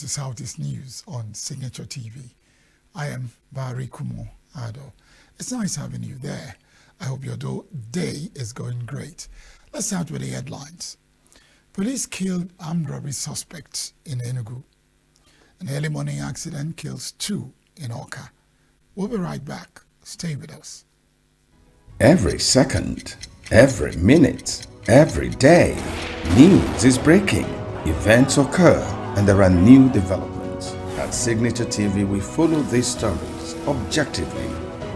to Southeast News on Signature TV. I am Barry Kumo Ado. It's nice having you there. I hope your day is going great. Let's start with the headlines. Police killed armed robbery suspects in Enugu. An early morning accident kills 2 in Awka. We'll be right back. Stay with us. Every second, every minute, every day, news is breaking. Events occur and there are new developments. At Signature TV, we follow these stories objectively,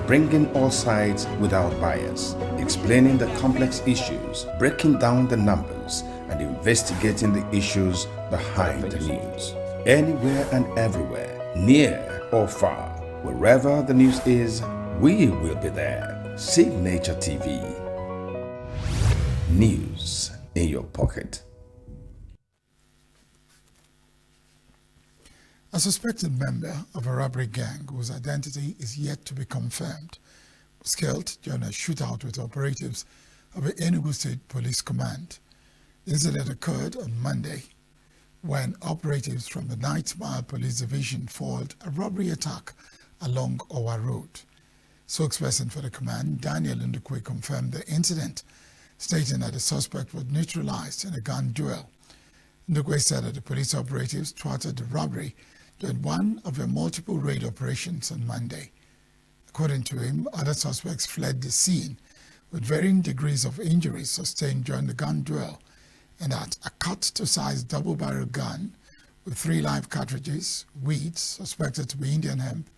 bringing all sides without bias, explaining the complex issues, breaking down the numbers, and investigating the issues behind the news. Anywhere and everywhere, near or far, wherever the news is, we will be there. Signature TV. News in your pocket. A suspected member of a robbery gang whose identity is yet to be confirmed was killed during a shootout with operatives of the Enugu State Police Command. The incident occurred on Monday when operatives from the 9th Mile Police Division foiled a robbery attack along Owa Road. Spokesperson for the command, Daniel Ndukwe, confirmed the incident, stating that the suspect was neutralized in a gun duel. Ndukwe said that the police operatives thwarted the robbery during one of their multiple raid operations on Monday. According to him, other suspects fled the scene with varying degrees of injuries sustained during the gun duel, and that a cut-to-size double-barrel gun with 3 live cartridges, weeds suspected to be Indian hemp,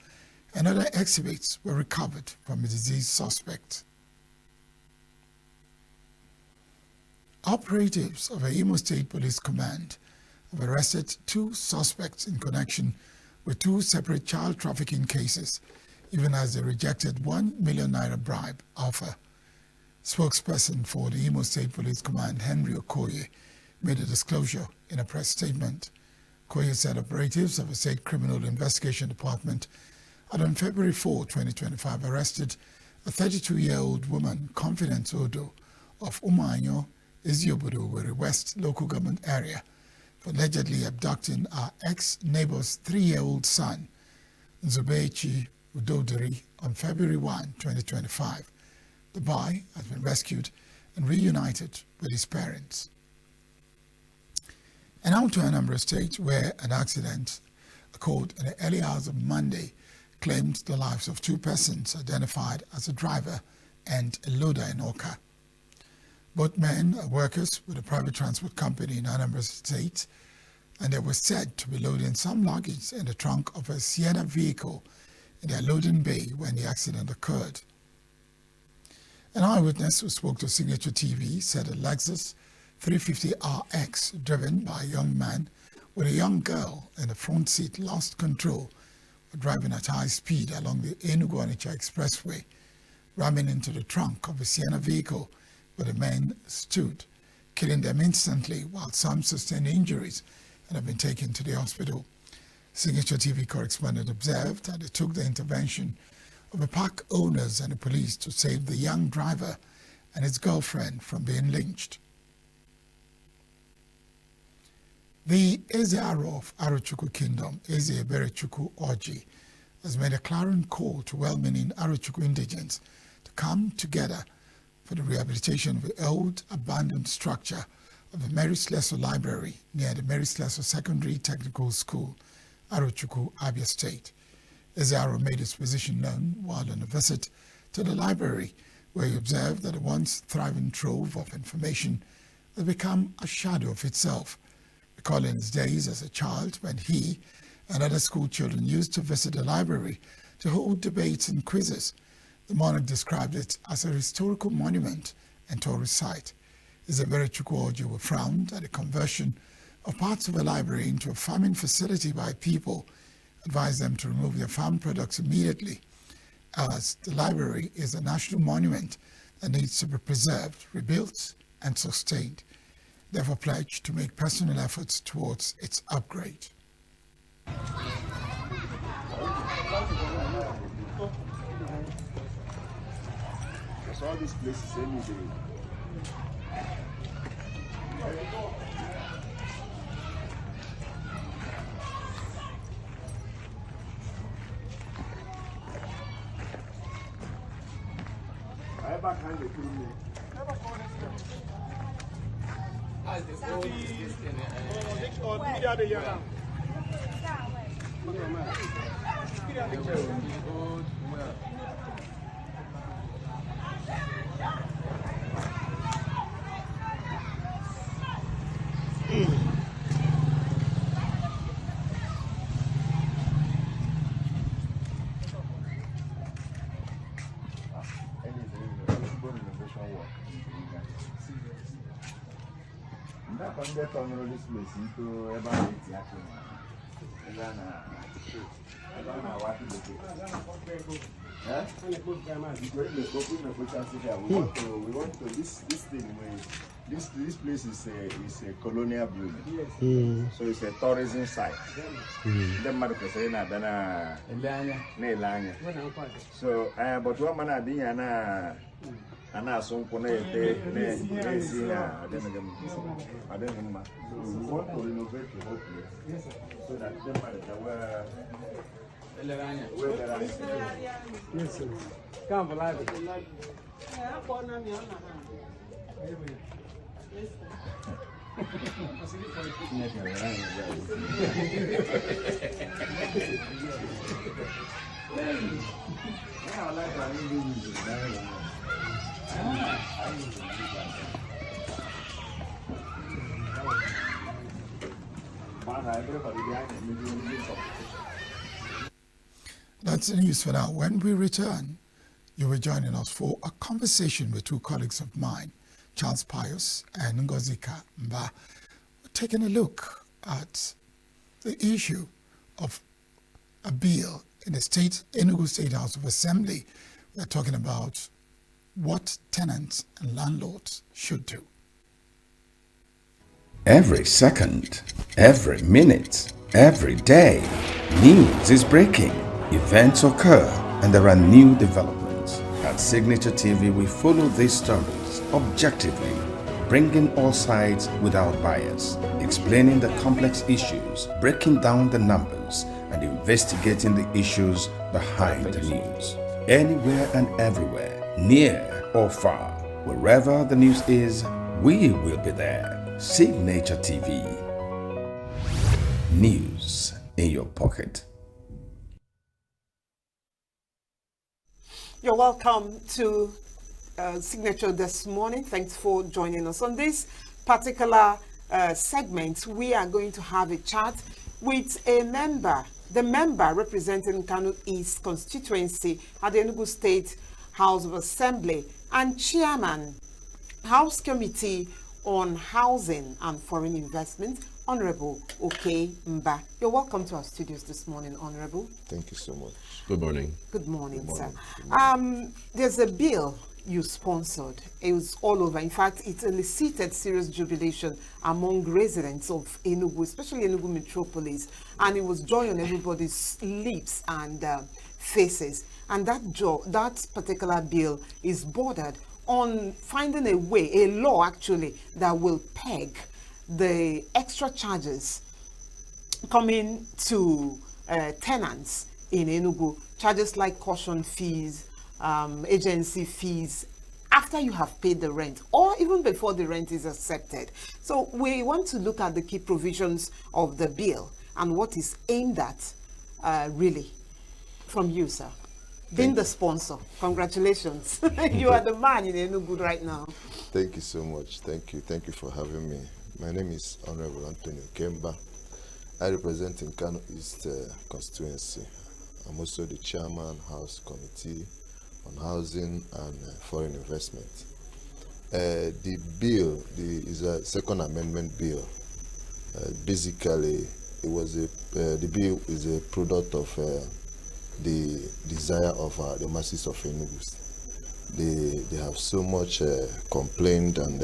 and other exhibits were recovered from a deceased suspect. Operatives of the Imo State Police Command have arrested 2 suspects in connection with 2 separate child trafficking cases, even as they rejected 1 million naira bribe offer. Spokesperson for the Imo State Police Command, Henry Okoye, made a disclosure in a press statement. Okoye said operatives of the State Criminal Investigation Department had on February 4, 2025, arrested a 32-year-old woman, Confidence Odo, of Umanyo, Iziobodo, Were West local government area, for allegedly abducting our ex-neighbor's 3-year-old son, Nzubechi Udodiri, on February 1, 2025. The boy has been rescued and reunited with his parents. And now to Anambra State, where an accident occurred in the early hours of Monday claimed the lives of 2 persons identified as a driver and a loader in Awka. Both men are workers with a private transport company in Anambra State, and they were said to be loading some luggage in the trunk of a Sienna vehicle in their loading bay when the accident occurred. An eyewitness who spoke to Signature TV said a Lexus 350RX driven by a young man with a young girl in the front seat lost control while driving at high speed along the Enugu-Onitsha Expressway, ramming into the trunk of a Sienna vehicle where the men stood, killing them instantly, while some sustained injuries and have been taken to the hospital. Signature TV correspondent observed that it took the intervention of the park owners and the police to save the young driver and his girlfriend from being lynched. The Ezearo of Arochukwu Kingdom, Eze Eberechukwu Oji, has made a clarion call to well-meaning Arochukwu indigents to come together for the rehabilitation of the old abandoned structure of the Mary Slessor Library near the Mary Slessor Secondary Technical School, Arochukwu, Abia State. Ezearo made his position known while on a visit to the library, where he observed that the once thriving trove of information has become a shadow of itself, recalling his days as a child when he and other school children used to visit the library to hold debates and quizzes. The monarch described it as a historical monument and tourist site. Ezeberechukwu Oji frowned at the conversion of parts of the library into a farming facility by people, advised them to remove their farm products immediately, as the library is a national monument that needs to be preserved, rebuilt, and sustained. Therefore pledged to make personal efforts towards its upgrade. All these places any day. This place is a colonial building. So it's a tourism site. So but one man had been and I so we want to renovate the whole place so that them were yes, sir. Come for life. That's the news for now. When we return, you will join us for a conversation with two colleagues of mine, Charles Pius and Ngozika Mba. We're taking a look at the issue of a bill in the Enugu State House of Assembly. We're talking about what tenants and landlords should do. Every second, every minute, every day, news is breaking. Events occur and there are new developments. At Signature TV, we follow these stories objectively, bringing all sides without bias, explaining the complex issues, breaking down the numbers, and investigating the issues behind the news. Anywhere and everywhere, near or far, wherever the news is, we will be there. Signature TV. News in your pocket. You're welcome to Signature this morning. Thanks for joining us. On this particular segment, we are going to have a chat with a member, the member representing Kano East constituency at the Enugu State House of Assembly and chairman, House Committee on Housing and Foreign Investment, Honorable Oke Mba. You're welcome to our studios this morning, Honorable. Thank you so much. Good morning. Good morning, Good morning. sir. Good morning. There's a bill you sponsored. It was all over. In fact, it elicited serious jubilation among residents of Enugu, especially Enugu metropolis, and it was joy on everybody's lips and faces. And that particular bill is bordered on finding a way, a law actually, that will peg the extra charges coming to tenants in Enugu, charges like caution fees, agency fees, after you have paid the rent or even before the rent is accepted. So we want to look at the key provisions of the bill and what is aimed at really from you, sir. Being the sponsor, congratulations. You are the man in Enugu right now. Thank you so much. Thank you. Thank you for having me. My name is Honorable Antonio Kemba. I represent in Kano East constituency. I'm also the chairman, House Committee on Housing and Foreign Investment. The bill is a second amendment bill. Basically, it was the bill is a product of the desire of the masses of Enugu. They have so much complained and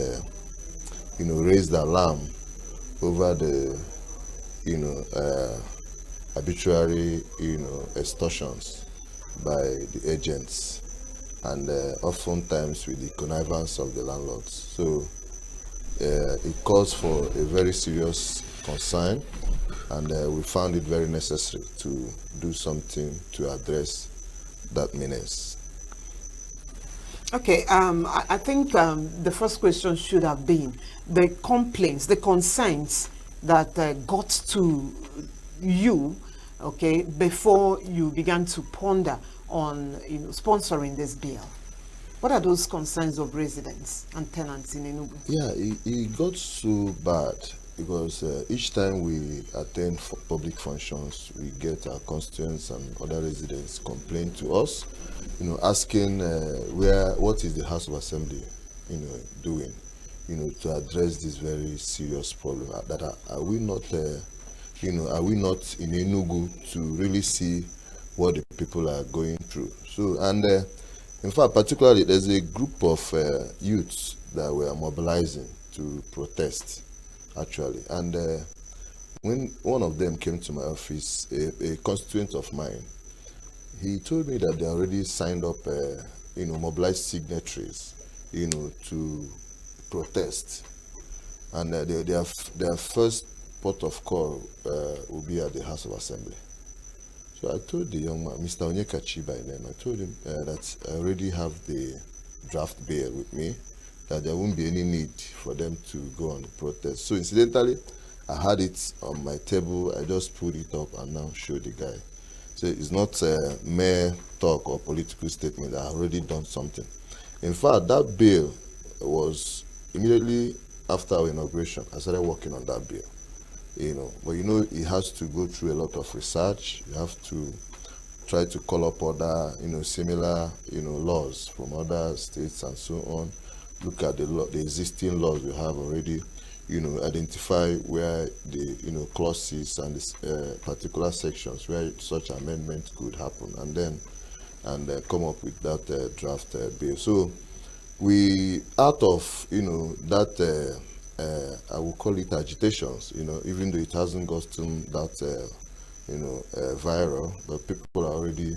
raised alarm over the arbitrary extortions by the agents and oftentimes with the connivance of the landlords. So it calls for a very serious concern, and we found it very necessary to do something to address that menace. Okay, I think the first question should have been the complaints, the concerns that got to you, okay, before you began to ponder on, sponsoring this bill. What are those concerns of residents and tenants in Enugu? Yeah, it got so bad because each time we attend public functions, we get our constituents and other residents complain to us, asking what is the House of Assembly, doing, to address this very serious problem. That are we not, are we not in Enugu to really see what the people are going through? So, and in fact, particularly, there's a group of youths that were mobilizing to protest, actually. And when one of them came to my office, a constituent of mine, he told me that they already signed up, mobilized signatories, to protest. And their first port of call will be at the House of Assembly. So I told the young man, Mr. Onyekachi by name, I told him that I already have the draft bill with me, that there won't be any need for them to go on the protest. So incidentally, I had it on my table, I just pulled it up and now showed the guy. So it's not a mere talk or political statement, I already done something. In fact, that bill was immediately after our inauguration, I started working on that bill. But it has to go through a lot of research. You have to try to call up other, similar, laws from other states and so on. Look at the existing laws we have already, identify where the, clauses and the particular sections where such amendment could happen, and then come up with that draft bill. So we, out of, that I will call it agitations, even though it hasn't gotten that, viral, but people are already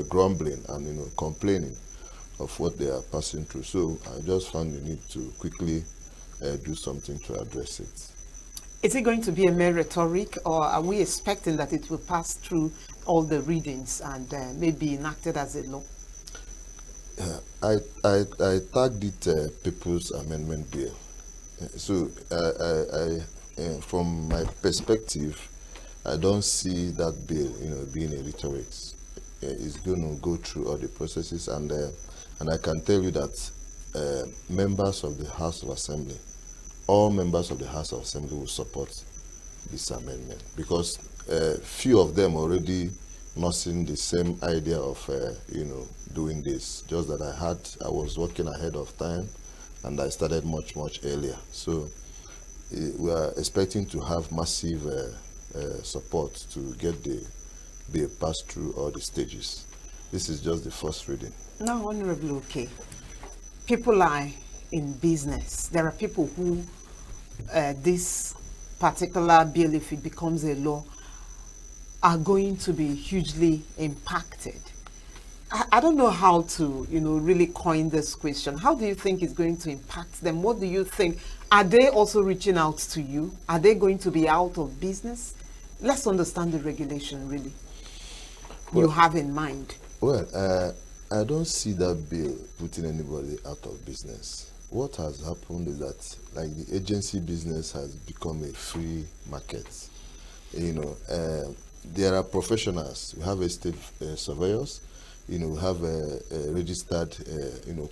grumbling and, complaining of what they are passing through. So I just found the need to quickly do something to address it. Is it going to be a mere rhetoric, or are we expecting that it will pass through all the readings and maybe enacted as a law? I tagged it People's Amendment Bill. So from my perspective, I don't see that bill, being a rhetoric. It's going to go through all the processes, and I can tell you that members of the House of Assembly, all members of the House of Assembly will support this amendment, because few of them already nursing the same idea of doing this. Just that I was working ahead of time, and I started much earlier. So we are expecting to have massive support to get the bill passed through all the stages. This is just the first reading. Now, Honorable, okay, people are in business. There are people who this particular bill, if it becomes a law, are going to be hugely impacted. I don't know how to, really coin this question. How do you think it's going to impact them? What do you think? Are they also reaching out to you? Are they going to be out of business? Let's understand the regulation, really, you have in mind. Well, I don't see that bill putting anybody out of business. What has happened is that, like, the agency business has become a free market. There are professionals. We have estate surveyors. We have registered,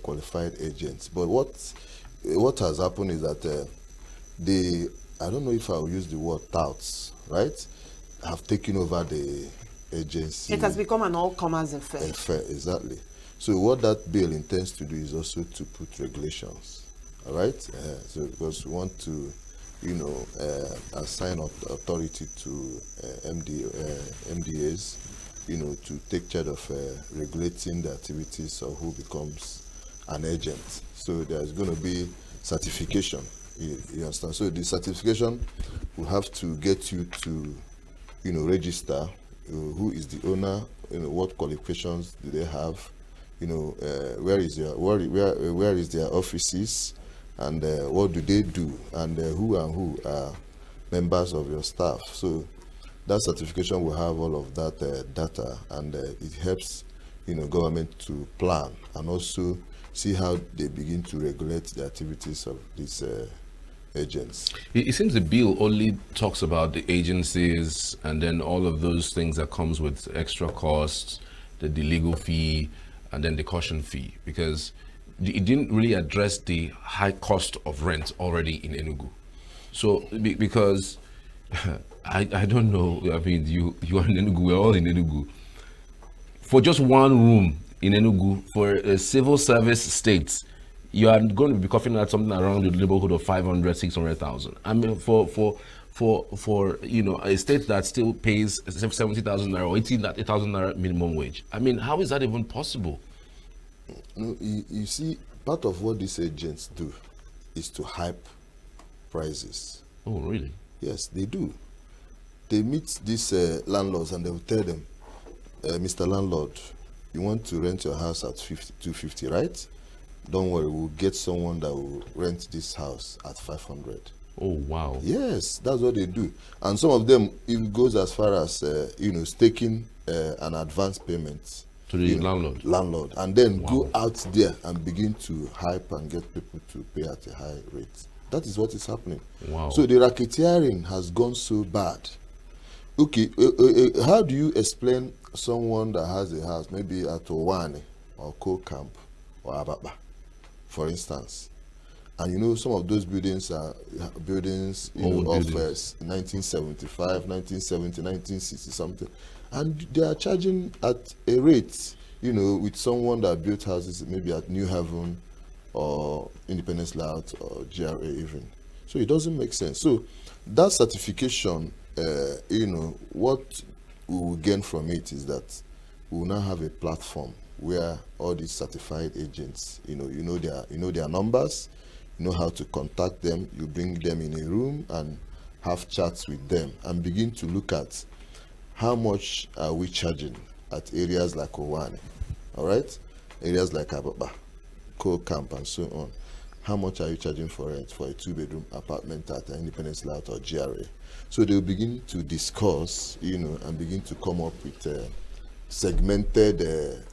qualified agents. But what has happened is that I don't know if I'll use the word touts, right, have taken over the agency. It has become an all-comers affair. Exactly. So what that bill intends to do is also to put regulations, all right? So because we want to, assign authority to MDAs, to take charge of regulating the activities of who becomes an agent. So there's going to be certification, you understand? So the certification will have to get you to, register who is the owner, what qualifications do they have, where is their offices, and what do they do, and who are members of your staff. So that certification will have all of that data, and it helps government to plan and also see how they begin to regulate the activities of these agents. It seems the bill only talks about the agencies and then all of those things that comes with extra costs, the legal fee, and then the caution fee, because it didn't really address the high cost of rent already in Enugu. So because I don't know, I mean, you are in Enugu, we're all in Enugu. For just one room in Enugu, for a civil service state, you are going to be coughing at something around the neighborhood of 500, 600,000. I mean, for you know, a state that still pays 70,000 naira or 80,000 naira minimum wage. I mean, how is that even possible? No, you see, part of what these agents do is to hype prices. Oh, really? Yes, they do. They meet these landlords and they will tell them, Mr. Landlord, you want to rent your house at 250, right? Don't worry, we'll get someone that will rent this house at 500. Oh, wow. Yes, that's what they do. And some of them, it goes as far as, you know, staking an advance payment To the landlord. And then go out there and begin to hype and get people to pay at a high rate. That is what is happening. Wow. So the racketeering has gone so bad. Okay, how do you explain someone that has a house, maybe at Owane or Co-Camp or Ababa, for instance, and you know some of those buildings are buildings, you know, of 1975, 1970, 1960 something, and they are charging at a rate, you know, with someone that built houses maybe at New Haven or Independence Layout or GRA even. So it doesn't make sense. So that certification, you know, what we will gain from it is that we will now have a platform where all these certified agents, you know their numbers, you know how to contact them. You bring them in a room and have chats with them and begin to look at how much are we charging at areas like Owane, all right, areas like Ababa, Co-Camp, and so on. How much are you charging for rent for a 2-bedroom apartment at Independence Layout or GRA? So they'll begin to discuss, you know, and begin to come up with segmented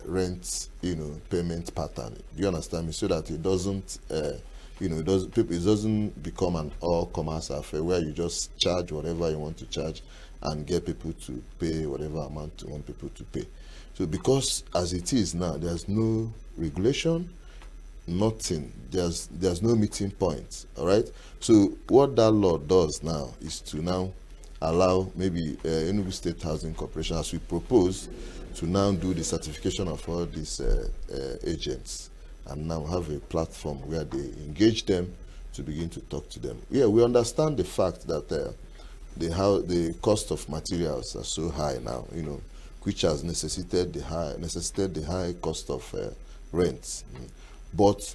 rent, you know, payment pattern. Do you understand me? So that it doesn't, you know, it doesn't become an all-commerce affair where you just charge whatever you want to charge and get people to pay whatever amount you want people to pay. So because as it is now, there's no regulation, nothing, there's no meeting point, all right? So what that law does now is to now allow maybe Enugu State Housing Corporation, as we propose, to now do the certification of all these agents and now have a platform where they engage them to begin to talk to them. Yeah, we understand the fact that the cost of materials are so high now, you know, which has necessitated the high cost of rent. But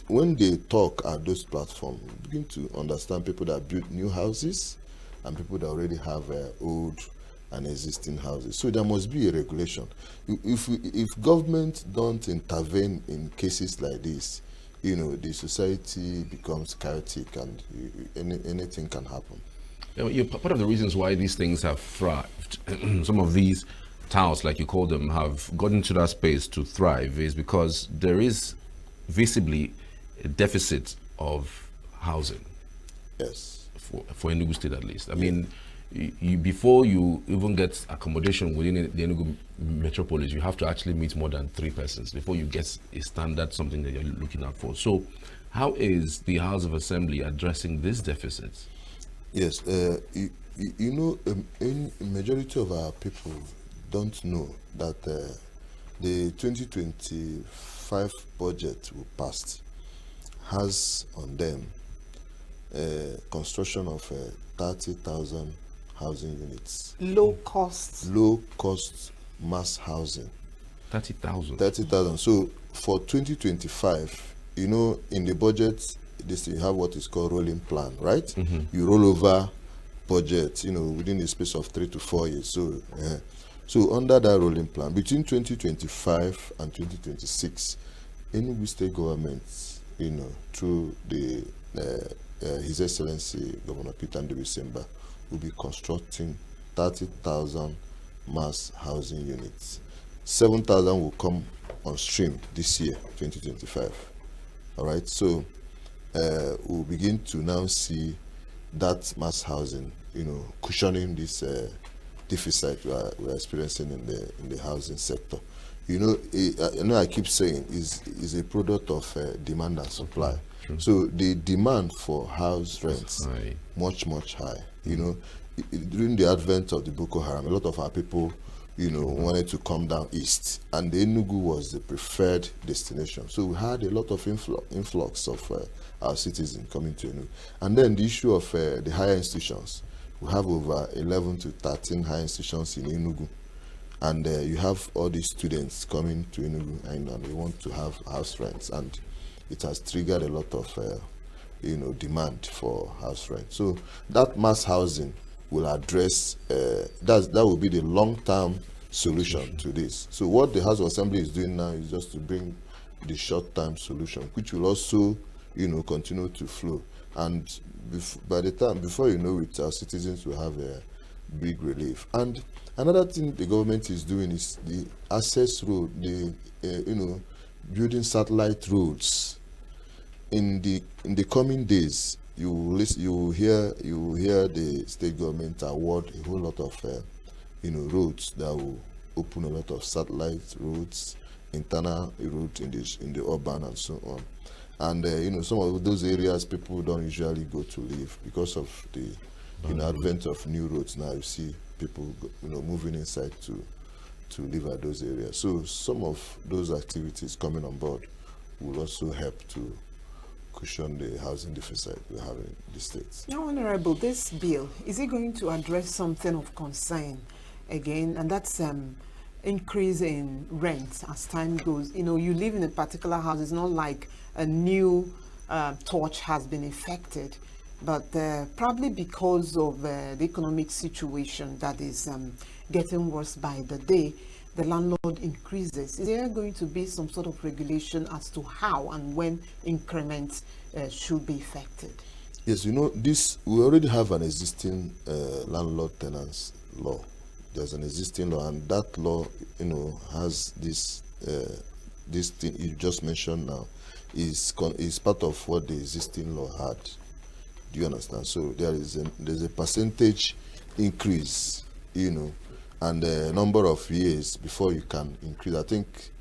when they talk at those platforms, we begin to understand people that build new houses and people that already have old and existing houses. So there must be a regulation. If government don't intervene in cases like this, you know, the society becomes chaotic and anything can happen. Part of the reasons why these things have thrived, some of these towns, like you call them, have gotten to that space to thrive is because there is visibly a deficit of housing. Yes. For Enugu State at least. I mean, before you even get accommodation within the Enugu metropolis, you have to actually meet more than 3 persons before you get a standard, something that you're looking out for. So how is the House of Assembly addressing this deficit? Yes, you know, in majority of our people don't know that the 2025 budget we passed has on them construction of 30,000 housing units. Low cost Mass housing. 30,000. 30,000. So for 2025, you know, in the budget, you have what is called rolling plan, right? You roll over budget, you know, within the space of 3 to 4 years. So so under that rolling plan, between 2025 and 2026, Enugu State government, you know, through the His Excellency Governor Peter Ndubisembah, will be constructing 30,000 mass housing units. 7,000 will come on stream this year, 2025. All right, so we'll begin to now see that mass housing, cushioning this deficit we're experiencing in the housing sector. I keep saying is a product of demand and supply. True. So the demand for house rents High. much high. During the advent of the Boko Haram, a lot of our people, wanted to come down east, and the Enugu was the preferred destination. So we had a lot of influx of our citizens coming to Enugu. And then the issue of the higher institutions. We have over 11 to 13 higher institutions in Enugu. And you have all these students coming to Enugu, and they want to have house rents. And it has triggered a lot of demand for house rent. So that mass housing will address that will be the long-term solution to this. So what the House of Assembly is doing now is just to bring the short-term solution, which will also continue to flow. And by the time, before you know it, our citizens will have a big relief. And another thing the government is doing is the access road, building satellite roads. In the coming days, you will hear the state government award a whole lot of roads that will open a lot of satellite roads, internal roads in the urban and so on. And some of those areas people don't usually go to live because of the advent of new roads. Now you see people moving inside to live at those areas. So some of those activities coming on board will also help to cushion the housing deficit we have in the states. Now, Honorable, this bill, is it going to address something of concern again? And that's increase in rent as time goes. You live in a particular house. It's not like a new touch has been effected, but probably because of the economic situation that is getting worse by the day, the landlord increases. Is there going to be some sort of regulation as to how and when increments should be effected? Yes, we already have an existing landlord tenants law. There's an existing law, and that law, has this thing you just mentioned now is part of what the existing law had. Do you understand? So there's a percentage increase, and a number of years before you can increase. I think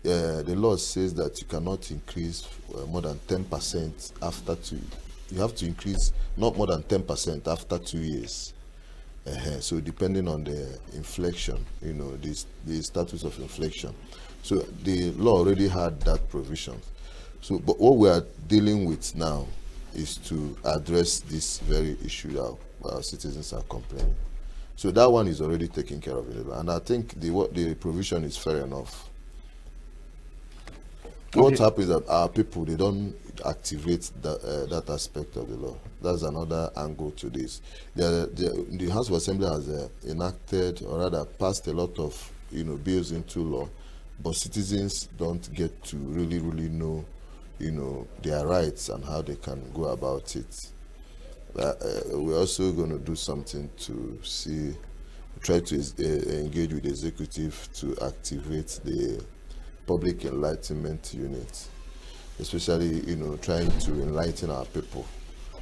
the law says that you cannot increase more than 10% after 2. You have to increase not more than 10% after 2 years. So depending on the inflation, the status of inflation. So the law already had that provision. So, but what we are dealing with now is to address this very issue that our citizens are complaining. So that one is already taken care of, and I think the provision is fair enough. Okay. What happens is that our people, they don't activate that aspect of the law. That's another angle to this. The House of Assembly has enacted, or rather passed, a lot of bills into law, but citizens don't get to really know their rights and how they can go about it. We're also going to do something to try to engage with the executive to activate the public enlightenment unit, especially trying to enlighten our people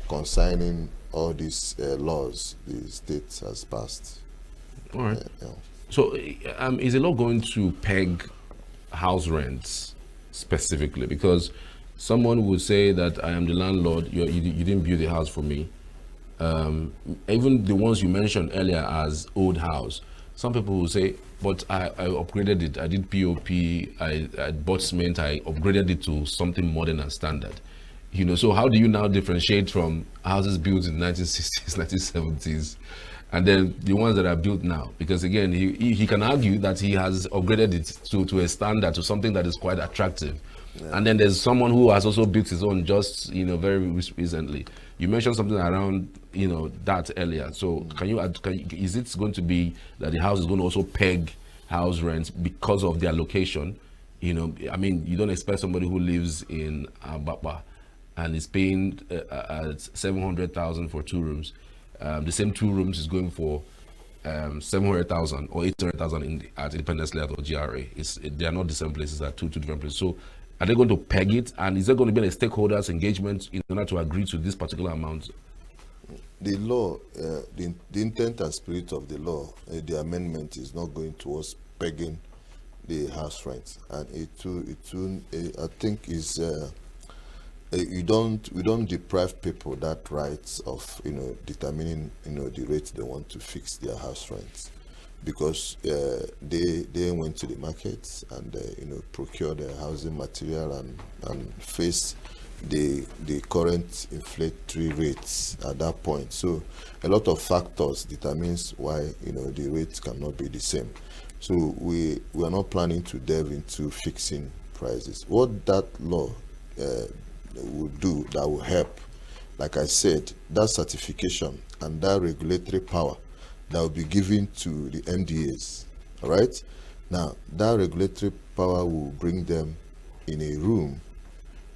concerning all these laws the state has passed. All right. So is the law going to peg house rents specifically? Because someone would say that I am the landlord, you didn't build the house for me. Even the ones you mentioned earlier as old house, some people will say, but I upgraded it, I did POP, I bought cement, I upgraded it to something modern and standard. So how do you now differentiate from houses built in the 1960s, 1970s, and then the ones that are built now? Because again, he can argue that he has upgraded it to a standard, to something that is quite attractive. Yeah. And then there's someone who has also built his own just very recently. You mentioned something around that earlier. So is it going to be that the house is going to also peg house rents because of their location? You don't expect somebody who lives in Ababa and is paying 700,000 for 2 rooms. The same 2 rooms is going for 700,000 or 800,000 at Independence Layout or GRA. They are not the same places, are two different places. So are they going to peg it? And is there going to be a stakeholders engagement in order to agree to this particular amount? The law, the intent and spirit of the law, the amendment is not going towards pegging the house rent, and I think is we don't deprive people that rights of determining the rate they want to fix their house rent, because they went to the market and procure their housing material and face the current inflationary rates at that point. So a lot of factors determines why the rates cannot be the same. So we are not planning to delve into fixing prices. What that law will do that will help, like I said, that certification and that regulatory power that will be given to the MDAs. All right. Now that regulatory power will bring them in a room,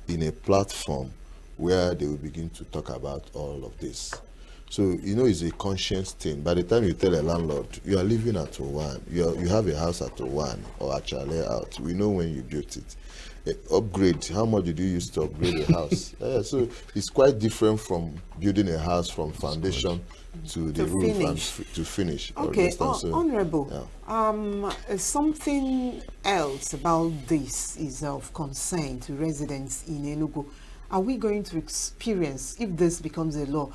in a platform where they will begin to talk about all of this. So it's a conscience thing. By the time you tell a landlord you are living at O1, you have a house at O1 or at your layout, we know when you built it. Upgrade, how much did you use to upgrade a house? So it's quite different from building a house from foundation to the roof finish. And to finish. Okay, Honorable, something else about this is of concern to residents in Enugu. Are we going to experience, if this becomes a law,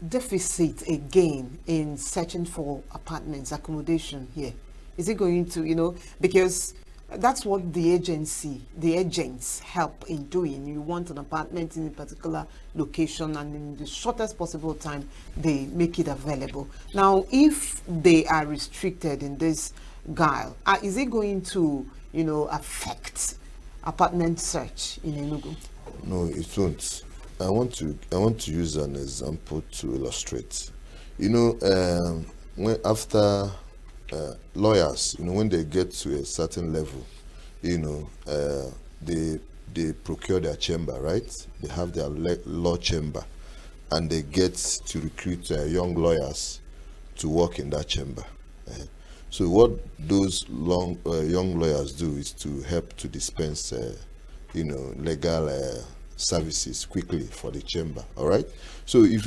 deficit again in searching for apartments, accommodation here? Is it going to, because that's what the agents help in doing. You want an apartment in a particular location, and in the shortest possible time, they make it available. Now, if they are restricted in this guile, is it going to, affect apartment search in Enugu? No, it won't. I want to use an example to illustrate. When after lawyers, when they get to a certain level, they procure their chamber, right? They have their law chamber, and they get to recruit young lawyers to work in that chamber. So what those young lawyers do is to help to dispense, legal services quickly for the chamber. All right. So if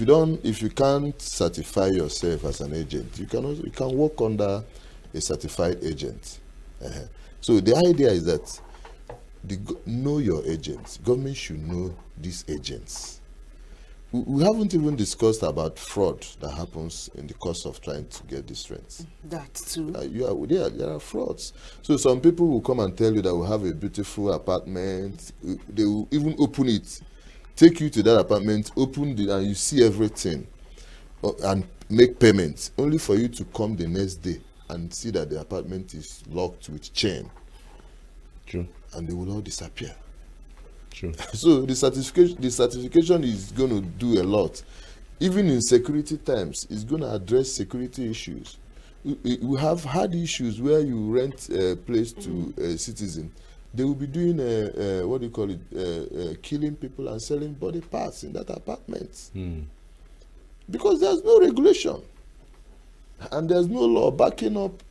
you can't certify yourself as an agent, you can work under a certified agent. So the idea is that know your agents. Government should know these agents. We haven't even discussed about fraud that happens in the course of trying to get these rents. That too. There are frauds. So some people will come and tell you that we have a beautiful apartment. They will even open it, take you to that apartment, open it, and you see everything, and make payments, only for you to come the next day and see that the apartment is locked with chain. True. And they will all disappear. True. So the certification is going to do a lot. Even in security times, it's going to address security issues. We have had issues where you rent a place to a citizen. They will be doing killing people and selling body parts in that apartment. Because there's no regulation. And there's no law backing up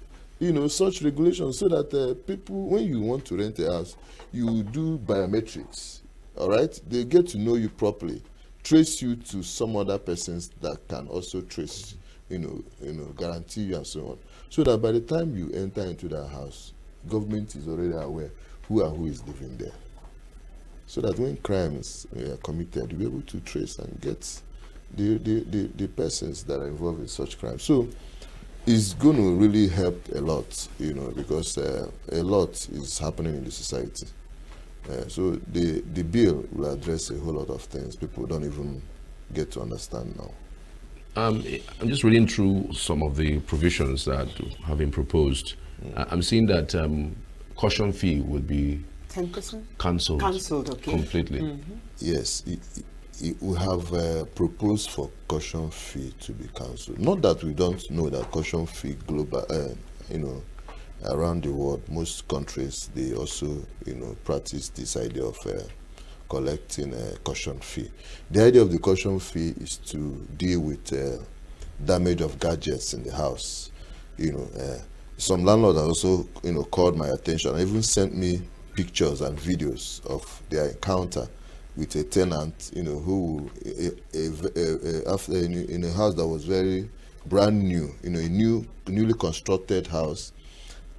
such regulations, so that people, when you want to rent a house, you do biometrics. All right, they get to know you properly, trace you to some other persons that can also trace, guarantee you and so on, so that by the time you enter into that house, government is already aware who is living there, so that when crimes are committed, you'll be able to trace and get the persons that are involved in such crimes. So it's going to really help a lot, because a lot is happening in the society. So the bill will address a whole lot of things people don't even get to understand now. I'm just reading through some of the provisions that have been proposed. I'm seeing that caution fee would be 10% cancelled okay. Completely. Yes, we have proposed for caution fee to be cancelled. Not that we don't know that caution fee global, around the world, most countries, they also, practice this idea of collecting a caution fee. The idea of the caution fee is to deal with damage of gadgets in the house. Some landlords also, called my attention and even sent me pictures and videos of their encounter with a tenant, who after in a house that was very brand new, a newly constructed house.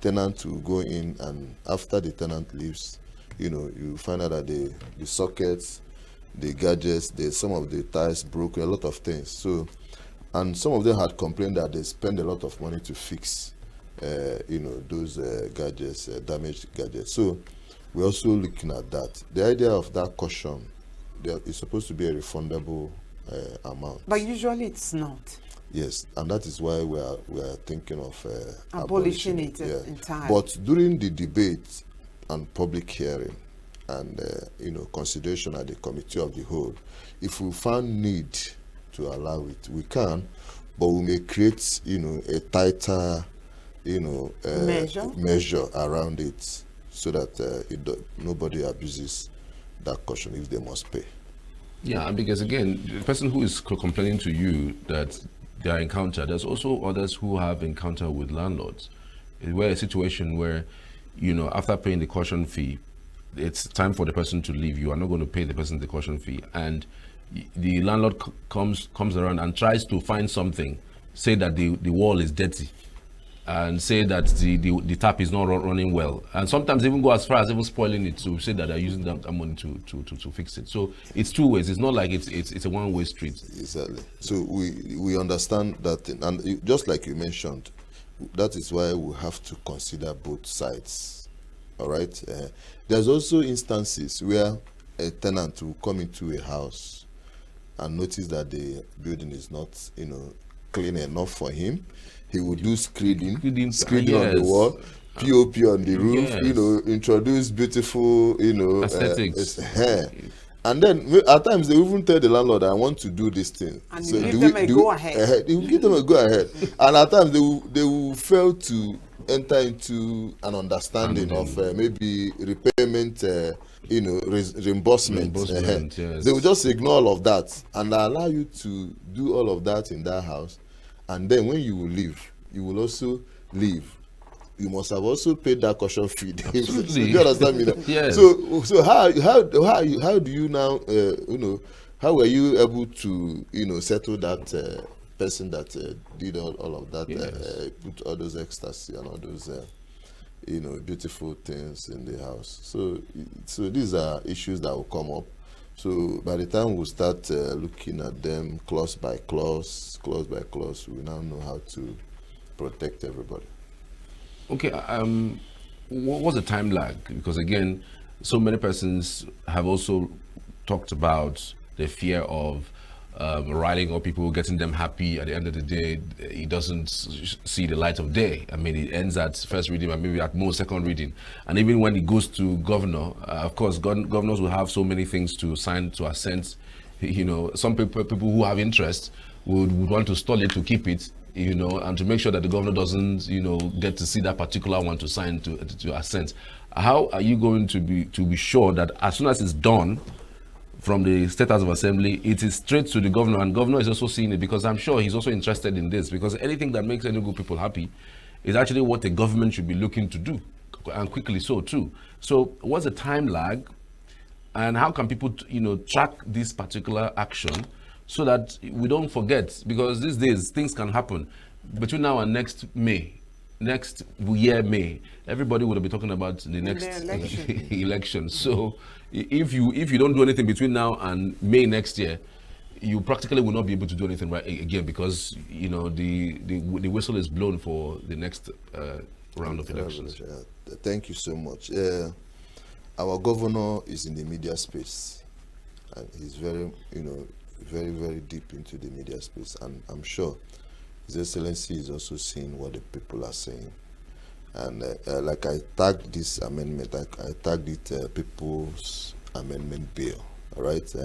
Tenant will go in, and after the tenant leaves, you find out that the sockets, the gadgets, some of the ties broken, a lot of things. So, and some of them had complained that they spend a lot of money to fix, those gadgets, damaged gadgets. So, we're also looking at that. The idea of that caution, is supposed to be a refundable amount. But usually it's not. Yes, and that is why we are thinking of abolishing it entirely. But during the debate and public hearing, and consideration at the committee of the whole, if we find need to allow it, we can, but we may create a tighter measure around it, so that nobody abuses that caution if they must pay. Yeah, because again, the person who is complaining to you that their encounter, there's also others who have encounter with landlords. Where a situation where, after paying the caution fee, it's time for the person to leave. You are not going to pay the person the caution fee, and the landlord comes around and tries to find something, say that the wall is dirty, and say that the tap is not running well, and sometimes even go as far as even spoiling it to say that they're using that money to fix it. So it's two ways. It's not like it's a one-way street. Exactly. So we understand that, and just like you mentioned, that is why we have to consider both sides. All right. There's also instances where a tenant will come into a house and notice that the building is not, clean enough for him. He will do screening on the wall, POP on the roof, introduce beautiful, aesthetics. And then at times they even tell the landlord, I want to do this thing. And so give them a go ahead. They will give them a go ahead. And at times they will fail to enter into an understanding of maybe repayment, reimbursement. Yes. They will just ignore all of that and allow you to do all of that in that house. And then when you will leave, you will also leave. You must have also paid that caution fee. Absolutely. You understand me? Yes. So how do you now how were you able to settle that person that did all of that, yes. Put all those ecstasy and all those beautiful things in the house? So these are issues that will come up. So by the time we start looking at them clause by clause, we now know how to protect everybody. Okay, what's the time lag? Because again, so many persons have also talked about the fear of riling up people, getting them happy. At the end of the day, it doesn't see the light of day. I mean, it ends at first reading and maybe at most second reading. And even when it goes to governor, of course, governors will have so many things to sign, to assent. Some people who have interest would want to stall it to keep it, and to make sure that the governor doesn't, get to see that particular one to sign to assent. How are you going to be sure that as soon as it's done from the State House of Assembly, it is straight to the governor, and governor is also seeing it, because I'm sure he's also interested in this, because anything that makes Enugu people happy is actually what the government should be looking to do, and quickly so too. So what's the time lag, and how can people track this particular action so that we don't forget? Because these days things can happen between now and next year May. Everybody would be talking about the next election. So if you don't do anything between now and May next year, you practically will not be able to do anything right again, because the whistle is blown for the next round of elections. Thank you so much. Our governor is in the media space, and he's very very deep into the media space, and I'm sure His Excellency is also seeing what the people are saying. And like I tagged this amendment, I tagged it People's Amendment Bill, all right?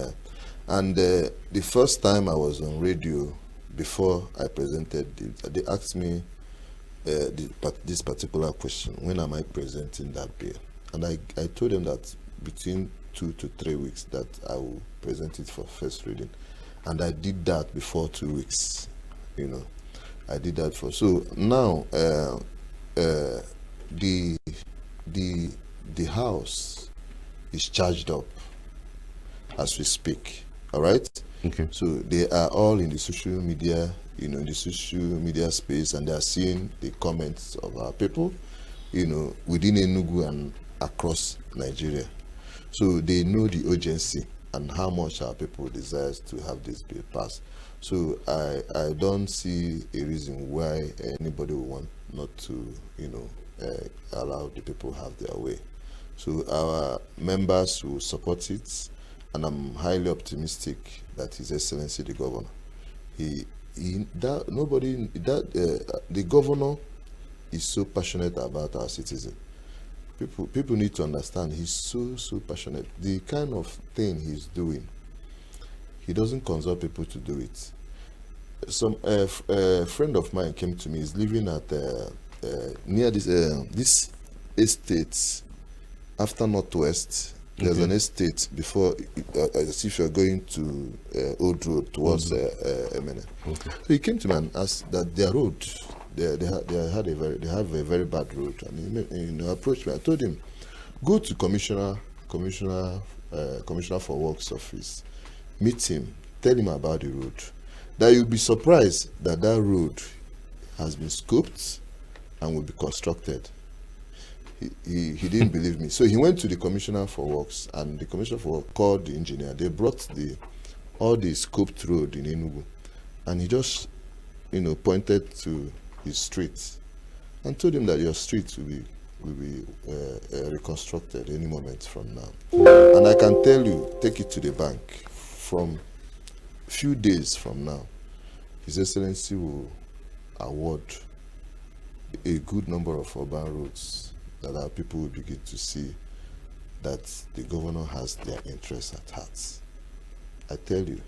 And the first time I was on radio, before I presented it, they asked me this particular question: when am I presenting that bill? And I told them that between 2 to 3 weeks that I will present it for first reading. And I did that before 2 weeks. you know, I did that for. So now, the the house is charged up as we speak. All right. Okay. So they are all in the social media, you know, in the social media space, and they are seeing the comments of our people, you know, within Enugu and across Nigeria. So they know the urgency and how much our people desires to have this bill passed. So I don't see a reason why anybody will want not to, you know, allow the people have their way. So our members will support it, and I'm highly optimistic that His Excellency the Governor, the governor is so passionate about our citizens. People need to understand he's so passionate. The kind of thing he's doing, he doesn't consult people to do it. Some friend of mine came to me. He's living at near this estate after Northwest. There's an estate before, as if you're going to Old Road towards Emene. Okay. So he came to me and asked that their road, they have a very bad road, and he approached me. I told him, go to Commissioner for Works office, meet him, tell him about the road. That you'll be surprised that road has been scoped and will be constructed. He didn't believe me. So he went to the Commissioner for Works, and the Commissioner for Works called the engineer. They brought all the scoped road in Enugu, and he just, you know, pointed to his street and told him that your street will be reconstructed any moment from now. And I can tell you, take it to the bank, from few days from now, His Excellency will award a good number of urban roads that our people will begin to see that the governor has their interests at heart. I tell you,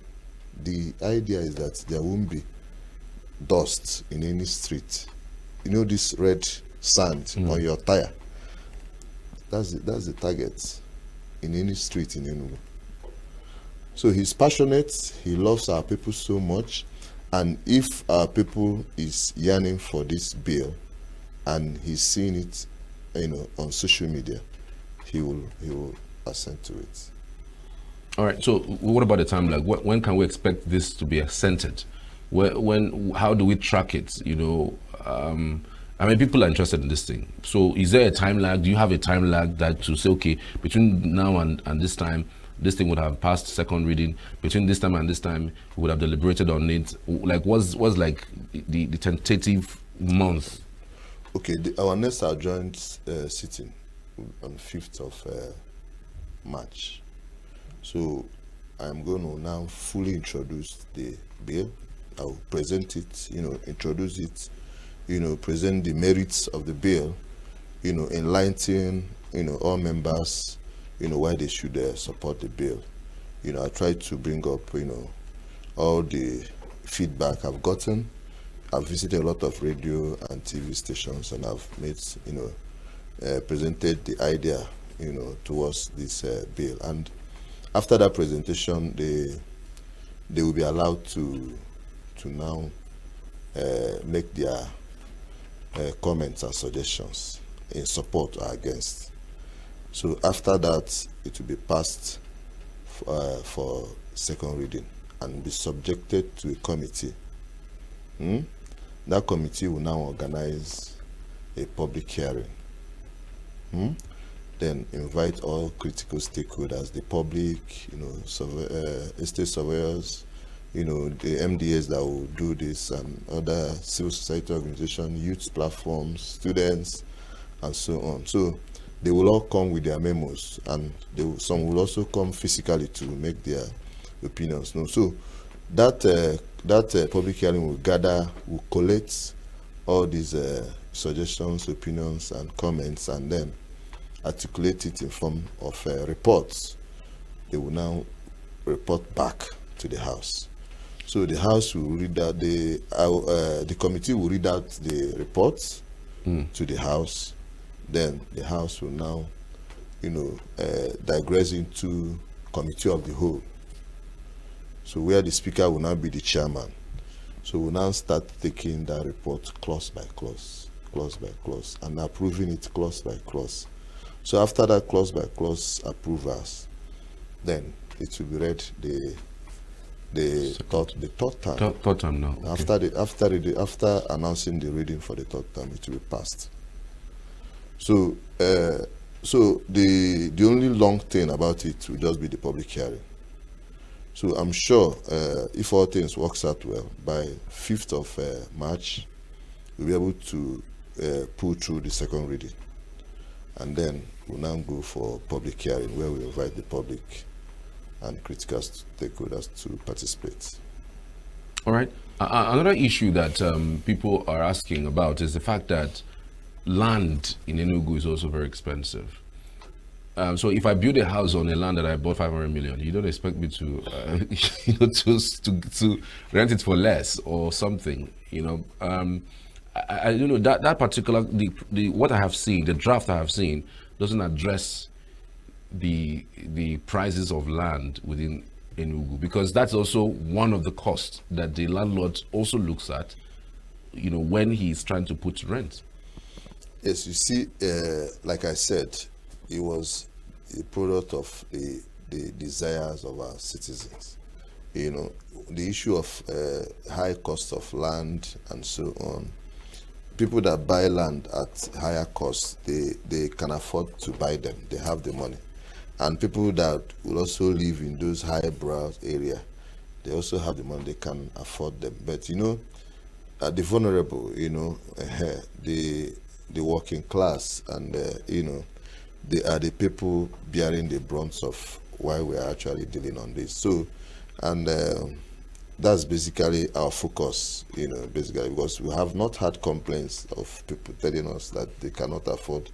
the idea is that there won't be dust in any street. You know, this red sand on your tire. That's the target in any street in Enugu. So he's passionate, he loves our people so much, and if our people is yearning for this bill and he's seeing it, you know, on social media, he will assent to it. All right. So, what about the timeline? When can we expect this to be assented? How do we track it? You know, I mean, people are interested in this thing. So, is there a time lag? Do you have a time lag that to say, okay, between now and this time, this thing would have passed second reading? Between this time and this time, we would have deliberated on it. Like, what's like the tentative month? Okay, our next adjourned sitting on 5th of March. So I'm going to now fully introduce the bill. I will present it, you know, introduce it, you know, present the merits of the bill, you know, enlighten, you know, all members, you know, why they should support the bill. You know, I try to bring up, you know, all the feedback I've gotten. I've visited a lot of radio and TV stations, and I've made, you know, presented the idea, you know, towards this bill. And after that presentation, they will be allowed to now make their comments and suggestions in support or against. So after that, it will be passed for second reading and be subjected to a committee. That committee will now organize a public hearing. Then invite all critical stakeholders, the public, you know, estate surveyors, you know, the MDAs that will do this, and other civil society organizations, youth platforms, students, and so on. So they will all come with their memos, and some will also come physically to make their opinions known. So that public hearing will collect all these suggestions, opinions, and comments, and then articulate it in form of reports. They will now report back to the House. So the House will read out the committee will read out the reports to the House. Then the House will now, you know, digress into committee of the whole. So where the Speaker will now be the chairman. So we now start taking that report clause by clause, and approving it clause by clause. So after that clause by clause approvals, then it will be read the third time. Third time now. Okay. After announcing the reading for the third time, it will be passed. So the only long thing about it will just be the public hearing. So I'm sure if all things works out well, by 5th of March, we'll be able to pull through the second reading. And then we'll now go for public hearing, where we invite the public and critical stakeholders to participate. All right. Another issue that people are asking about is the fact that land in Enugu is also very expensive. So if I build a house on a land that I bought 500 million, you don't expect me to, to rent it for less or something, you know. I don't know that particular what I have seen, the draft I have seen, doesn't address the prices of land within Enugu, because that's also one of the costs that the landlord also looks at, you know, when he's trying to put rent. Yes, you see, like I said, it was a product of the desires of our citizens. You know, the issue of high cost of land and so on. People that buy land at higher cost, they can afford to buy them. They have the money. And people that will also live in those high-brow area, they also have the money. They can afford them. But you know, the vulnerable, you know, the working class, and you know, they are the people bearing the brunt of why we are actually dealing on this. So, and that's basically our focus, you know, basically, because we have not had complaints of people telling us that they cannot afford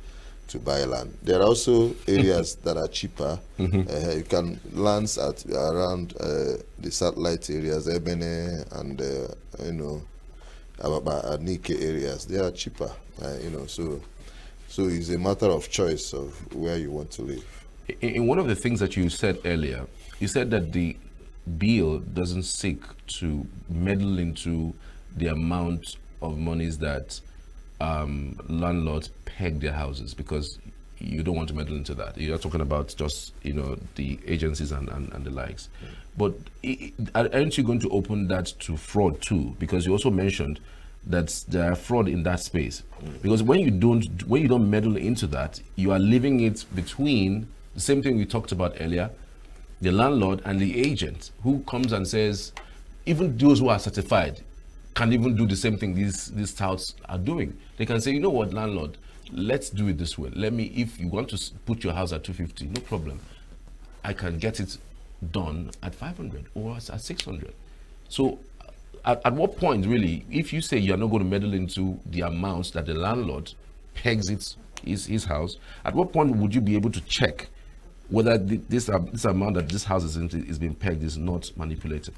to buy land. There are also areas that are cheaper. You can lands at around the satellite areas, Ebene and you know, Nike areas. They are cheaper, you know. So it's a matter of choice of where you want to live. In one of the things that you said earlier, you said that the bill doesn't seek to meddle into the amount of monies that landlords peg their houses, because you don't want to meddle into that. You're talking about just, you know, the agencies and the likes. But aren't you going to open that to fraud too? Because you also mentioned that there are fraud in that space. Because when you don't meddle into that, you are leaving it between the same thing we talked about earlier, the landlord and the agent, who comes and says, even those who are certified can even do the same thing these touts are doing. They can say, you know what, landlord, let's do it this way. If you want to put your house at 250, no problem. I can get it done at 500 or at 600. So at what point, really, if you say you're not going to meddle into the amounts that the landlord pegs his house, at what point would you be able to check whether this amount that this house is being pegged is not manipulated?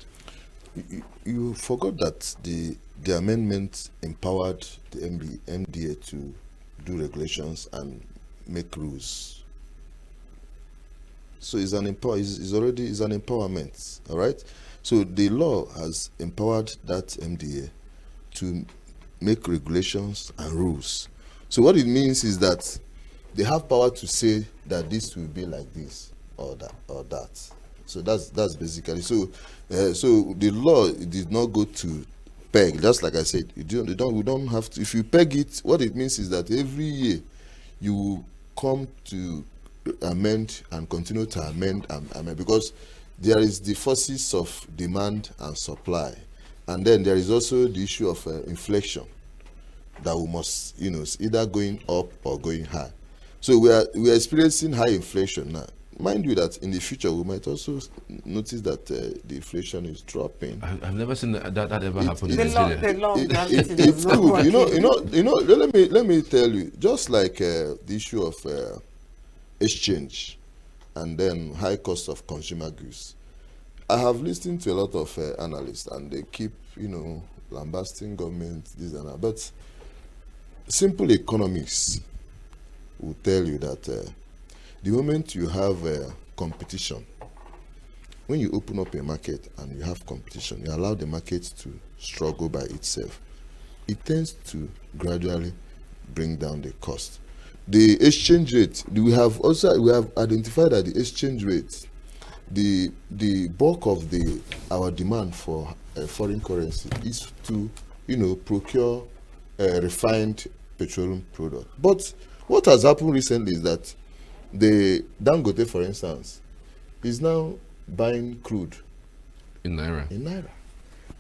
You forgot that the amendment empowered the MDA to do regulations and make rules. So it's an empowerment, all right? So the law has empowered that MDA to make regulations and rules. So what it means is that they have power to say that this will be like this or that. So that's basically, so the law did not go to peg. Just like I said, we don't have to. If you peg it, what it means is that every year you will come to amend and continue to amend because there is the forces of demand and supply, and then there is also the issue of inflation that we must, you know, either going up or going high. So we are experiencing high inflation now. Mind you that in the future we might also notice that the inflation is dropping. I've never seen that ever happen in It's good. You know. Let me tell you. Just like the issue of exchange, and then high cost of consumer goods. I have listened to a lot of analysts, and they keep, you know, lambasting government, this and that. But simple economics will tell you that the moment you have competition when you open up a market and you have competition, you allow the market to struggle by itself, it tends to gradually bring down the cost. The exchange rate, we have identified that the exchange rate, the bulk of our demand for foreign currency is to procure refined petroleum product. But what has happened recently is that the Dangote, for instance, is now buying crude in naira.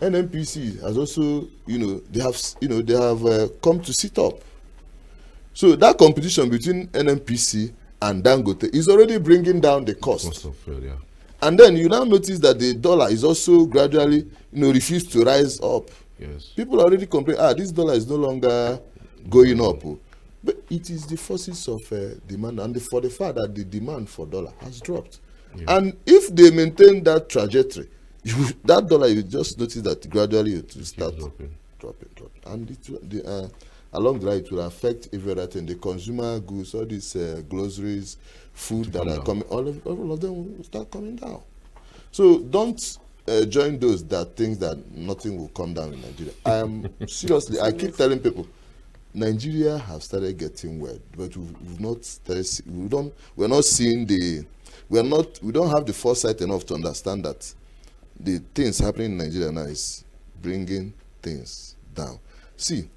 NNPC has also, they have come to sit up. So that competition between NNPC and Dangote is already bringing down the cost. Cost of fuel, yeah. And then you now notice that the dollar is also gradually, refused to rise up. Yes. People already complain, this dollar is no longer going up. But it is the forces of demand, and for the fact that the demand for dollar has dropped. Yeah. And if they maintain that trajectory, that dollar, you just notice that gradually it will start dropping. And along the line, it will affect everything. The consumer goods, all these groceries, food that are coming, all of them will start coming down. So don't join those that think that nothing will come down in Nigeria. I am seriously, I keep telling people, Nigeria has started getting wet, but we've not started. We're not seeing we don't have the foresight enough to understand that the things happening in Nigeria now is bringing things down. See,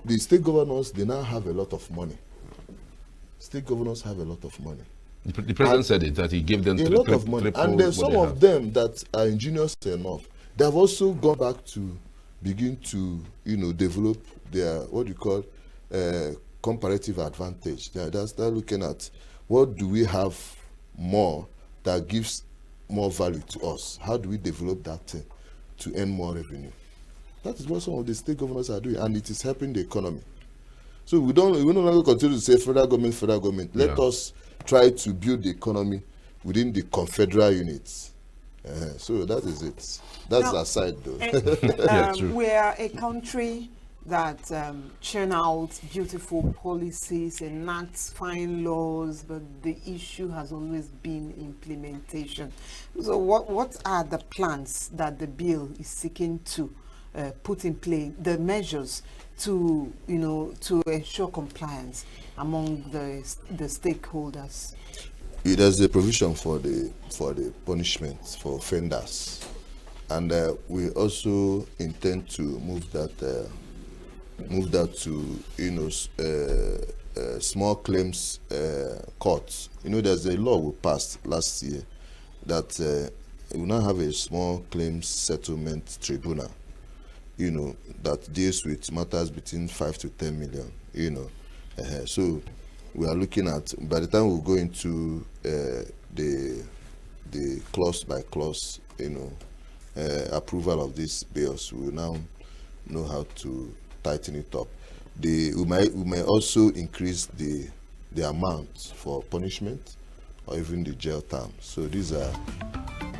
the state governors, they now have a lot of money. State governors have a lot of money. The president said it, that he gave them a lot of money. And there's some of them that are ingenious enough. They have also gone back to begin to, develop their, what you call, comparative advantage. They're looking at what do we have more that gives more value to us. How do we develop that thing to earn more revenue? That is what some of the state governors are doing, and it is helping the economy. So we no longer continue to say federal government. Let us try to build the economy within the confederal units. So that is it. That's the side, though. We are a country that churn out beautiful policies, enacts fine laws, but the issue has always been implementation. So what are the plans that the bill is seeking to put in play, the measures to ensure compliance among the stakeholders? There's a provision for the punishments for offenders, and we also intend to move that to small claims courts. There's a law we passed last year that we now have a small claims settlement tribunal, that deals with matters between 5 to 10 million, so we are looking at, by the time we go into the clause by clause, approval of these bills, we will now know how to tighten it up. We may also increase the amount for punishment or even the jail term. So these are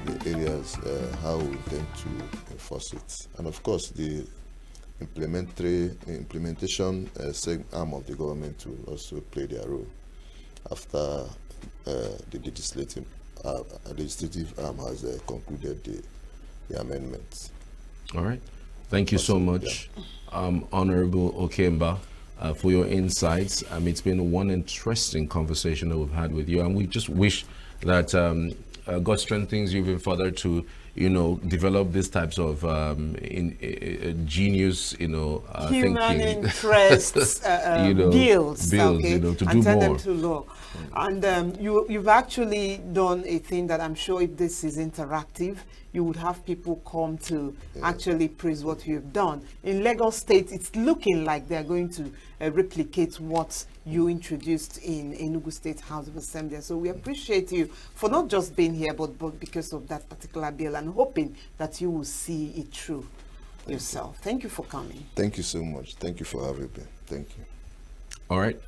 the areas how we intend to enforce it. And of course, the implementation arm of the government will also play their role after the legislative arm has concluded the amendments. All right. Thank you so much, Honorable Okemba, for your insights. It's been one interesting conversation that we've had with you, and we just wish that God strengthens you even further to, develop these types of genius, human thinking. interests, bills, okay, to and do turn more. them to law. And you've actually done a thing that I'm sure, if this is interactive, you would have people come to actually praise what you've done. In Lagos State, it's looking like they're going to replicate what you introduced in Enugu State House of Assembly. So we appreciate you for not just being here, but because of that particular bill, and hoping that you will see it through yourself. Thank you for coming. Thank you so much. Thank you for having me. Thank you. All right,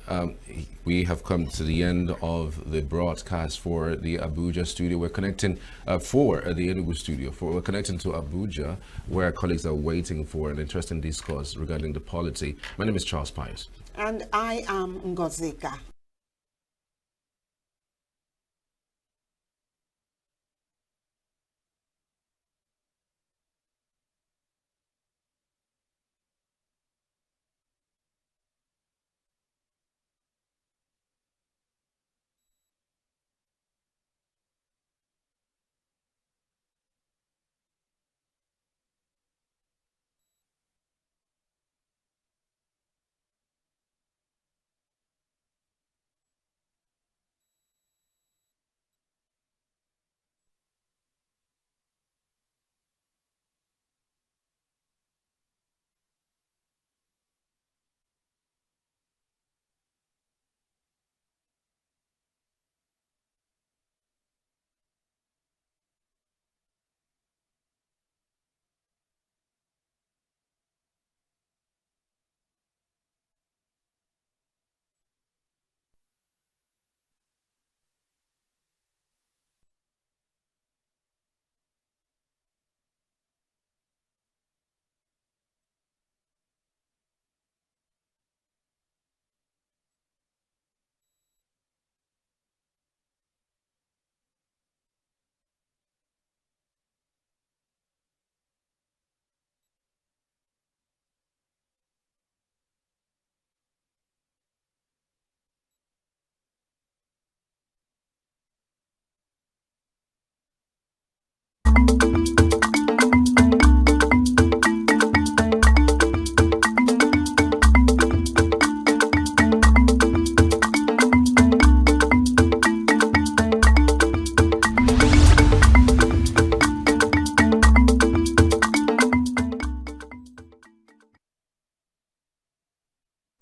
we have come to the end of the broadcast for the Abuja studio. We're connecting for the Enugu studio. We're connecting to Abuja, where our colleagues are waiting for an interesting discourse regarding the polity. My name is Charles Pius. And I am Ngozika.